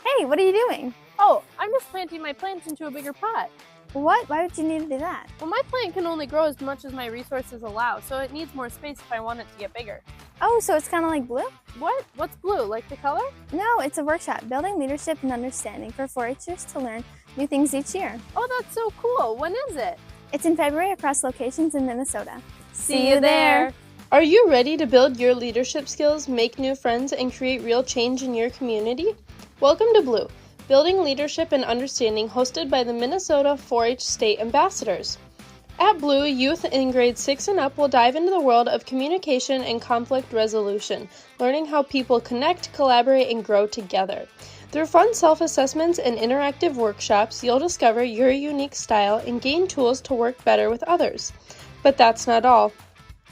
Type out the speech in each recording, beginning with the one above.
Hey, what are you doing? Oh, I'm just planting my plants into a bigger pot. What? Why would you need to do that? Well, my plant can only grow as much as my resources allow, so it needs more space if I want it to get bigger. Oh, so it's kind of like Blue? What? What's blue? Like the color? No, it's a workshop, building leadership and understanding for 4-Hers to learn new things each year. Oh, that's so cool. When is it? It's in February across locations in Minnesota. See you there. Are you ready to build your leadership skills, make new friends, and create real change in your community? Welcome to Blue, Building Leadership and Understanding, hosted by the Minnesota 4-H State Ambassadors. At Blue, youth in grades 6 and up will dive into the world of communication and conflict resolution, learning how people connect, collaborate, and grow together. Through fun self-assessments and interactive workshops, you'll discover your unique style and gain tools to work better with others. But that's not all.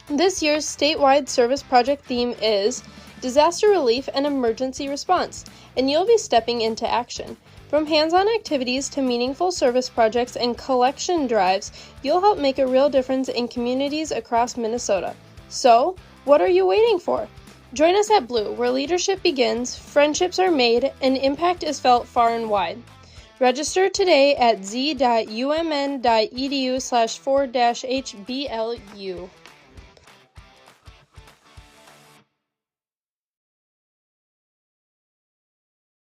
This year's statewide service project theme is Disaster Relief and Emergency Response, and you'll be stepping into action. From hands-on activities to meaningful service projects and collection drives, you'll help make a real difference in communities across Minnesota. So, what are you waiting for? Join us at Blue, where leadership begins, friendships are made, and impact is felt far and wide. Register today at z.umn.edu/4-HBLU.